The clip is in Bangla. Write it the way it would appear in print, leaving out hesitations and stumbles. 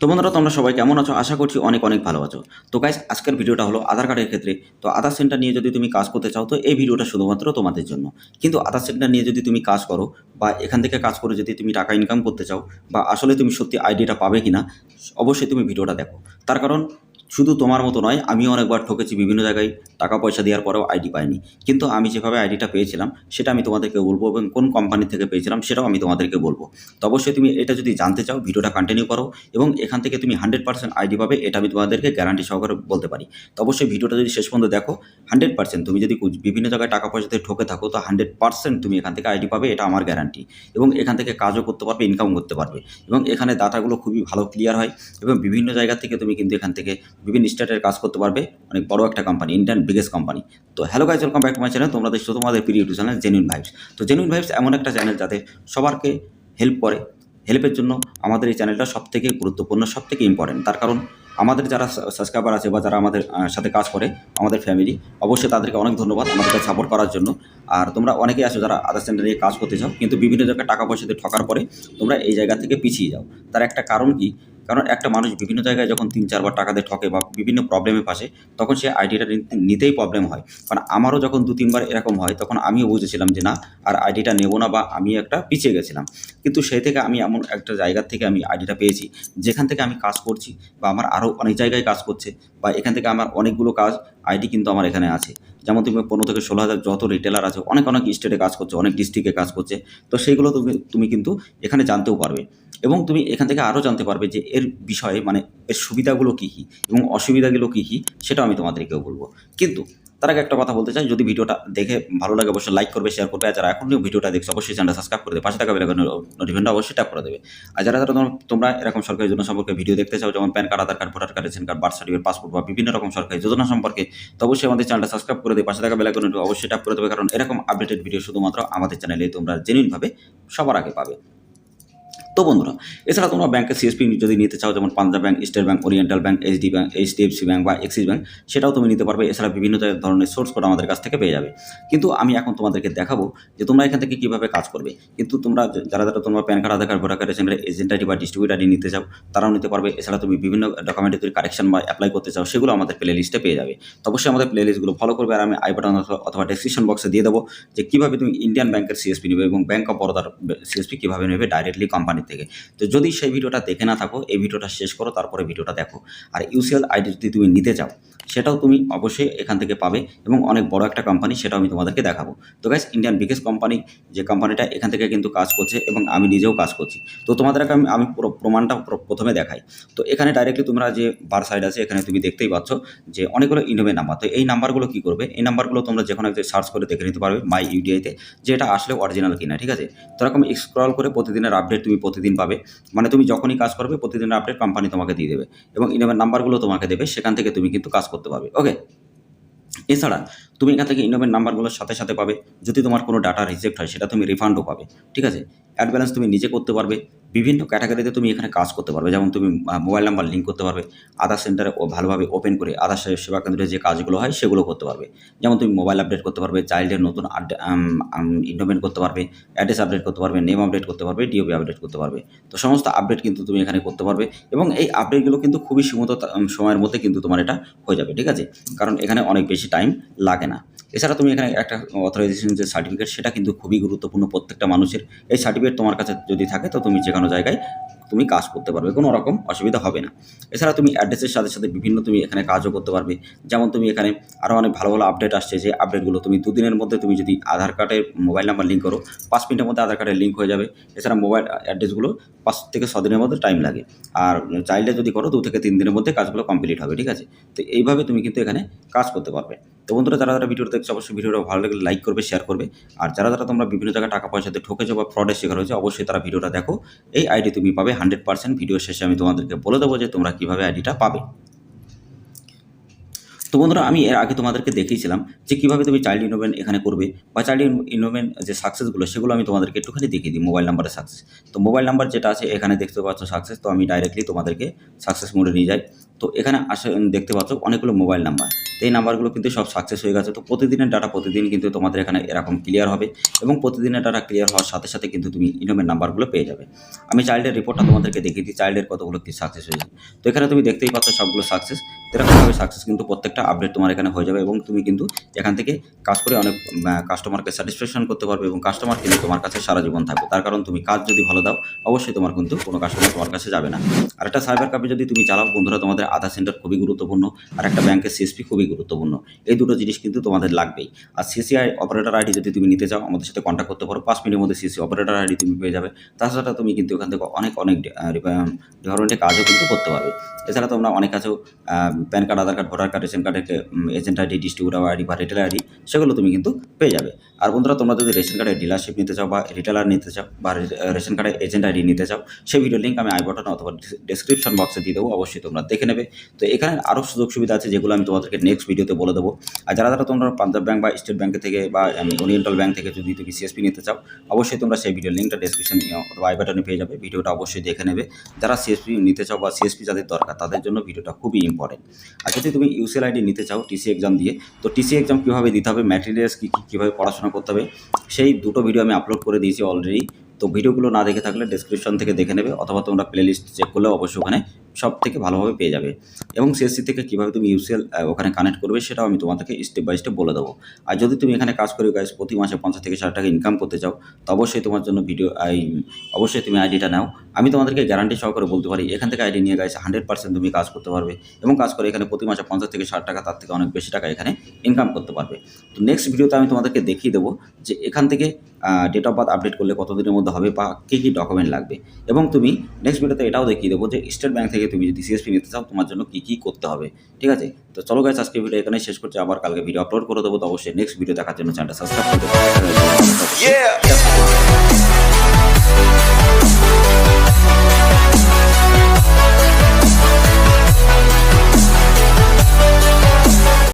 তো বন্ধুরা তোমরা সবাই কেমন আছো? আশা করছি অনেক অনেক ভালো আছো। তো গাইস আজকের ভিডিওটা হলো আধার কার্ডের ক্ষেত্রে। তো আধার সেন্টার নিয়ে যদি তুমি কাজ করতে চাও তো এই ভিডিওটা শুধুমাত্র তোমাদের জন্য। কিন্তু আধার সেন্টার নিয়ে যদি তুমি কাজ করো বা এখান থেকে কাজ করে যদি তুমি টাকা ইনকাম করতে চাও বা আসলে তুমি সত্যি আইডিটা পাবে কিনা, অবশ্যই তুমি ভিডিওটা দেখো। তার কারণ শুধু তোমার মতো নয়, আমিও অনেকবার ঠকেছি বিভিন্ন জায়গায়, টাকা পয়সা দেওয়ার পরেও আইডি পাইনি। কিন্তু আমি যেভাবে আইডিটা পেয়েছিলাম সেটা আমি তোমাদেরকে বলবো এবং কোন কোম্পানি থেকে পেয়েছিলাম সেটাও আমি তোমাদেরকে বলবো। তো অবশ্যই তুমি এটা যদি জানতে চাও ভিডিওটা কন্টিনিউ করো এবং এখান থেকে তুমি 100% আইডি পাবে, এটা আমি তোমাদেরকে গ্যারান্টি সহকারে বলতে পারি। তো অবশ্যই ভিডিওটা যদি শেষ পর্যন্ত দেখো, 100% তুমি যদি বিভিন্ন জায়গায় টাকা পয়সাতে ঠকে থাকো তো 100% তুমি এখান থেকে আইডি পাবে, এটা আমার গ্যারান্টি। এবং এখান থেকে কাজও করতে পারবে, ইনকাম করতে পারবে। এবং এখানে ডাটাগুলো খুবই ভালো ক্লিয়ার হয় এবং বিভিন্ন জায়গা থেকে তুমি কিন্তু এখান থেকে বিভিন্ন স্টেটের কাজ করতে পারবে। অনেক বড় একটা কোম্পানি, ইন্ডিয়ান বিগেস্ট কোম্পানি। তো hello guys, welcome back to my channel. তোমরা দেখছো তোমাদের প্রিয় ইউটিউব চ্যানেল জেনুইন ভাইবস। তো জেনুইন ভাইবস এমন একটা চ্যানেল যাতে সবারকে হেল্প করে। হেল্পের জন্য আমাদের এই চ্যানেলটা সবথেকে গুরুত্বপূর্ণ, সবথেকে ইম্পর্টেন্ট। তার কারণ আমাদের যারা সাবস্ক্রাইবার আছে বা যারা আমাদের সাথে কাজ করে, আমাদের ফ্যামিলি, অবশ্যই তাদেরকে অনেক ধন্যবাদ আমাদেরকে সাপোর্ট করার জন্য। আর তোমরা অনেকেই আছো যারা আধার সেন্টার নিয়ে কাজ করতে চাও কিন্তু বিভিন্ন জায়গায় টাকা পয়সাতে ঠকার পরে তোমরা এই জায়গা থেকে পিছিয়ে যাও। তার একটা কারণ কি? কারণ একটা মানুষ বিভিন্ন জায়গায় যখন ৩-৪ বার টাকা দিয়ে ঠকে বা বিভিন্ন প্রবলেমে ফাঁসে তখন সে আইডিটা নিতেই প্রবলেম হয়। কারণ আমারও যখন ২-৩ বার এরকম হয় তখন আমিও বুঝেছিলাম যে না, আর আইডিটা নেব না বা আমি একটা পিছিয়ে গেছিলাম। কিন্তু সেই থেকে আমি এমন একটা জায়গা থেকে আমি আইডিটা পেয়েছি যেখান থেকে আমি কাজ করছি বা আমার আরও অনেক জায়গায় কাজ করছে বা এখান থেকে আমার অনেকগুলো কাজ আইডি কিন্তু আমার এখানে আছে। যেমন তুমি ১৫ থেকে ১৬ হাজার যত রিটেলার আছে, অনেক অনেক স্টেটে কাজ করছে, অনেক ডিস্ট্রিক্টে কাজ করছে। তো সেইগুলো তুমি কিন্তু এখানে জানতেও পারবে এবং তুমি এখান থেকে আরও জানতে পারবে যে এর বিষয়ে মানে এর সুবিধাগুলো কী কী এবং অসুবিধাগুলো কী কী, সেটাও আমি তোমাদেরকেও বলবো। কিন্তু তার আগে একটা কথা বলতে চাই, যদি ভিডিওটা দেখে ভালো লাগে অবশ্যই লাইক করবে, শেয়ার করবে। আর যারা এখনও ভিডিওটা দেখছো অবশ্যই চ্যানেলটা সাবস্ক্রাইব করে দেবে, পাশে থাকা বেল আইকনের নোটিফিকেশনটা অবশ্যই ট্যাপ করে দেবে। আর যারা যারা তোমরা এরকম সরকারি যোজনা সম্পর্কে ভিডিও দেখতে চাও, যেমন PAN card, Aadhaar card, voter card, ration card, birth certificate, passport বা বিভিন্ন রকম সরকারি যোজনা সম্পর্কে, তো অবশ্যই আমাদের চ্যানেলটা সাবস্ক্রাইব করে দেবে, পাশে থাকা বেল আইকনটা অবশ্যই ট্যাপ করে দেবে। কারণ এরকম আপডেটেড ভিডিও শুধুমাত্র আমাদের চ্যানেলে তোমরা জেনুইনভাবে সবার আগে পাবে। তো বন্ধুরা, এছাড়া তোমরা ব্যাংকের সিএসপি যদি নিতে চাও, যেমন Punjab bank, state bank, oriental bank, HDFC bank বা এক্সিস ব্যাংক, সেটাও তুমি নিতে পারবে। এছাড়া বিভিন্ন ধরনের সোর্স কোড আমাদের কাছ থেকে পেয়ে যাবে। কিন্তু আমি এখন তোমাদেরকে দেখাবো যে তোমরা এখান থেকে কীভাবে কাজ করবে। কিন্তু তোমরা যারা যারা তোমরা PAN card, Aadhaar card, voter card, ration card, agent ID বা ডিস্ট্রিবিউট আইডি নিতে চাও তারাও নিতে পারবে। এছাড়া তুমি বিভিন্ন ডকুমেন্টে যদি কারেকশন বা অ্যাপ্লাই করতে চাও সেগুলো আমাদের প্লে লিস্টে পেয়ে যাবে। তো অবশ্যই আমাদের প্লে লিস্টগুলো ফলো করবে। আর আমি আই বাটন অথবা ডেসক্রিপশন বক্সে দিয়ে দেবো যে কীভাবে তুমি ইন্ডিয়ান ব্যাংকের সিএসপি নেবে এবং ব্যাংক অফ বরোদার সিএসপি কীভাবে নেবে ডাইরেক্টলি কোম্পানি থেকে। তো যদি সেই ভিডিওটা দেখে না থাকো, এই ভিডিওটা শেষ করো, তারপরে ভিডিওটা দেখো। আর ইউসিএল আইডি যদি তুমি নিতে চাও সেটাও তুমি অবশ্যই এখান থেকে পাবে এবং অনেক বড় একটা কোম্পানি, সেটাও আমি তোমাদেরকে দেখাবো। তো গাইস, ইন্ডিয়ান বিগেস্ট কোম্পানি যে কোম্পানিটা এখান থেকে কিন্তু কাজ করছে এবং আমি নিজেও কাজ করছি। তো তোমাদেরকে আমি পুরো প্রমাণটা প্রথমে দেখাই। তো এখানে ডাইরেক্টলি তোমরা যে বার সাইড আছে এখানে তুমি দেখতেই পাচ্ছ যে অনেকগুলো ইনোভেট নাম্বার। তো এই নাম্বারগুলো কী করবে, এই নাম্বারগুলো তোমরা যে কোনো একটা সার্চ করে দেখে নিতে পারবে মাই ইউডিআইতে যে এটা আসলে অরিজিনাল কিনা, ঠিক আছে। তো এরকম স্ক্রল করে প্রতিদিনের আপডেট তুমি প্রতিদিন পাবে। মানে তুমি যখনই কাজ করবে প্রতিদিনের আপডেট কোম্পানি তোমাকে দিয়ে দেবে এবং ইনোভেট নাম্বারগুলো তোমাকে দেবে, সেখান থেকে তুমি কিন্তু কাজ করতে পারবে। ওকে, এছাড়া তুমি এখান থেকে ইনোভেট নাম্বারগুলোর সাথে সাথে পাবে যদি তোমার কোনো ডাটা রিজেক্ট হয় সেটা তুমি রিফান্ডও পাবে, ঠিক আছে। অ্যাড ব্যালেন্স তুমি নিজে করতে পারবে। বিভিন্ন ক্যাটাগরিতে তুমি এখানে কাজ করতে পারবে, যেমন তুমি মোবাইল নাম্বার লিঙ্ক করতে পারবে, আধার সেন্টারে ভালোভাবে ওপেন করে আধার সেবা কেন্দ্রে যে কাজগুলো হয় সেগুলো করতে পারবে। যেমন তুমি মোবাইল আপডেট করতে পারবে, চাইল্ডের নতুন ইনভেন্ট করতে পারবে, অ্যাড্রেস আপডেট করতে পারবে, নেম আপডেট করতে পারবে, ডিওপি আপডেট করতে পারবে। তো সমস্ত আপডেট কিন্তু তুমি এখানে করতে পারবে এবং এই আপডেটগুলো কিন্তু খুবই সীমিত সময়ের মধ্যে কিন্তু তোমার এটা হয়ে যাবে, ঠিক আছে। কারণ এখানে অনেক বেশি টাইম লাগে না। এছাড়া তুমি এখানে একটা অথরাইজেশন যে সার্টিফিকেট সেটা কিন্তু খুবই গুরুত্বপূর্ণ প্রত্যেকটা মানুষের। এই সার্টিফিকেট তোমার কাছে যদি থাকে তো তুমি যে কোনো জায়গায় তুমি কাজ করতে পারবে, কোনো রকম অসুবিধা হবে না। এছাড়া তুমি অ্যাড্রেসের সাথে সাথে বিভিন্ন তুমি এখানে কাজও করতে পারবে। যেমন তুমি এখানে আরও অনেক ভালো ভালো আপডেট আসছে, যে আপডেটগুলো তুমি 2 দিনের মধ্যে তুমি যদি আধার কার্ডের মোবাইল নাম্বার লিঙ্ক করো 5 মিনিটের মধ্যে আধার কার্ডের লিঙ্ক হয়ে যাবে। এছাড়া মোবাইল অ্যাড্রেসগুলো 5 থেকে 6 দিনের মধ্যে টাইম লাগে। আর চাইল্ডে যদি করো 2 থেকে 3 দিনের মধ্যে কাজগুলো কমপ্লিট হবে, ঠিক আছে। তো এইভাবে তুমি কিন্তু এখানে কাজ করতে পারবে। তো বন্ধুরা, যারা যারা ভিডিওটা দেখছো অবশ্যই ভিডিওটা ভালো লাগলে লাইক করবে, শেয়ার করবে। আর যারা যারা তোমরা বিভিন্ন জায়গায় টাকা পয়সাতে ঠকেছো বা ফ্রডের শিকার হয়েছে অবশ্যই তারা ভিডিওটা দেখো। এই আইডি তুমি পাবে 100%। ভিডিও শেষে আমি তোমাদেরকে বলে দেবো যে তোমরা কীভাবে আইডিটা পাবে। তো বন্ধুরা, আমি এর আগে তোমাদেরকে দেখিয়েছিলাম যে কীভাবে তুমি চাইল্ড ইনোভেন্ট এখানে করবে বা চাইল্ড ইনোভেন্ট যে সাকসেসগুলো সেগুলো আমি তোমাদেরকে একটুখানি দেখিয়ে দিই। মোবাইল নাম্বারের সাকসেস, তো মোবাইল নাম্বার যেটা আছে এখানে দেখতে পাচ্ছ সাকসেস। তো আমি ডাইরেক্টলি তোমাদেরকে সাকসেস মোডে নিয়ে যাই। তো এখানে দেখতে পাচ্ছ অনেকগুলো মোবাইল নাম্বার। তো এই নাম্বারগুলো কিন্তু সব সাকসেস হয়ে গেছে। তো প্রতিদিনের ডাটা প্রতিদিন কিন্তু তোমাদের এখানে এরকম ক্লিয়ার হবে এবং প্রতিদিনের ডাটা ক্লিয়ার হওয়ার সাথে সাথে কিন্তু তুমি ইনকামের নাম্বারগুলো পেয়ে যাবে। আমি চাইল্ডের রিপোর্টটা তোমাদেরকে দেখিয়ে দিই, চাইল্ডের কতগুলো কি সাকসেস হয়েছে। তো এখানে তুমি দেখতেই পাচ্ছ সবগুলো সাকসেস। এরকমভাবে সাকসেস কিন্তু প্রত্যেকটা আপডেট তোমার এখানে হয়ে যাবে এবং তুমি কিন্তু এখান থেকে কাজ করে অনেক কাস্টমারকে স্যাটিসফ্যাকশন করতে পারবে এবং কাস্টমার কিন্তু তোমার কাছে সারা জীবন থাকবে। তার কারণ তুমি কাজ যদি ভালো দাও অবশ্যই তোমার কিন্তু কোনো কাস্টমার তোমার কাছে যাবে না। আর একটা সাইবার ক্যাফে যদি তুমি চালাও বন্ধুরা, তোমাদের আধার সেন্টার খুবই গুরুত্বপূর্ণ আর একটা ব্যাংকের সিএসপি খুবই গুরুত্বপূর্ণ। এই দুটো জিনিস কিন্তু তোমাদের লাগবেই। আর সিসিআই অপারেটর আইডি যদি তুমি নিতে চাও আমাদের সাথে কন্ট্যাক্ট করতে পারো, 5 মিনিটের মধ্যে সিসি অপারেটর আইডি তুমি পেয়ে যাবে। তাছাড়া তুমি কিন্তু ওখান থেকে অনেক ডিপার্টমেন্টের কাজও কিন্তু করতে পারবে। এছাড়া তোমরা অনেক কাছেও pan card, Aadhaar card, voter card, ration কার্ডের এজেন্ট আইডি, ডিস্ট্রিবিউটার আইডি বা রিটেলার আইডি সেগুলো তুমি কিন্তু পেয়ে যাবে। আর বন্ধুরা, তোমরা যদি রেশন কার্ডের ডিলারশিপ নিতে চাও বা রিটেলার নিতে চাও বা রেশন কার্ডের এজেন্ট আইডি নিতে চাও, সেই ভিডিও লিঙ্ক আমি আই বাটনে অথবা ডেসক্রিপশন বক্সে দিয়ে দেবো, অবশ্যই তোমরা দেখে নেবে। তো এখানে আরও সুযোগ সুবিধা আছে যেগুলো আমি তোমাদেরকে নেক্সট ভিডিওতে বলে দেবো। আর যারা তোমরা পাঞ্জাব ব্যাংক বা স্টেট ব্যাংক থেকে বা ওরিয়েন্টাল ব্যাংক থেকে যদি তুমি সিএসপি নিতে চাও অবশ্যই তোমরা সেই ভিডিও লিঙ্কটা ডেসক্রিপশন অথবা আই বাটনে পেয়ে যাবে। ভিডিওটা অবশ্যই দেখে নেবে। যারা সিএসপি নিতে চাও বা সিএসপি যাদের দরকার তাদের জন্য ভিডিওটা খুবই ইম্পর্টেন্ট। আর যদি তুমি ইউসিএল আইডি নিতে চাও টিসি এক্সাম দিয়ে, তো টিসি এক্সাম কীভাবে দিতে হবে, ম্যাটেরিয়ালস কীভাবে পড়াশোনা করতে হবে, সেই দুটো ভিডিও আমি আপলোড করে দিয়েছি অলরেডি। তো ভিডিওগুলো না দেখে থাকলে ডেসক্রিপশন থেকে দেখে নেবে অথবা তোমরা প্লেলিস্ট চেক করলেও অবশ্যই ওখানে সব থেকে ভালোভাবে পেয়ে যাবে। এবং সিএসসি থেকে কীভাবে তুমি ইউসিএল ওখানে কানেক্ট করবে সেটাও আমি তোমাদেরকে স্টেপ বাই স্টেপ বলে দেবো। আর যদি তুমি এখানে কাজ করে গাইস প্রতি মাসে 50 থেকে 60 টাকা ইনকাম করতে চাও তো অবশ্যই তোমার জন্য অবশ্যই তুমি আইডিটা নাও। আমি তোমাদেরকে গ্যারান্টি সহকারে বলতে পারি এখান থেকে আইডি নিয়ে গাইস 100% তুমি কাজ করতে পারবে এবং কাজ করে এখানে প্রতি মাসে 50 থেকে 60 টাকা, তার থেকে অনেক বেশি টাকা এখানে ইনকাম করতে পারবে। তো নেক্সট ভিডিওতে আমি তোমাদেরকে দেখিয়ে দেবো যে এখান থেকে ডেট অফ বার্থ আপডেট করলে কতদিনের মধ্যে হবে বা কী কী ডকুমেন্ট লাগবে। এবং তুমি নেক্সট ভিডিওতে এটাও দেখিয়ে দেবো যে স্টেট ব্যাংক থেকে তুমি যদি সিএসপি নিতে চাও তোমার জন্য কী কী করতে হবে। ঠিক আছে, তো চলো গাইস আজকে ভিডিও এখানে শেষ করছি। আবার কালকে ভিডিও আপলোড করে দেবো। তো অবশ্যই নেক্সট ভিডিও দেখার জন্য চ্যানেলটা সাবস্ক্রাইব করতে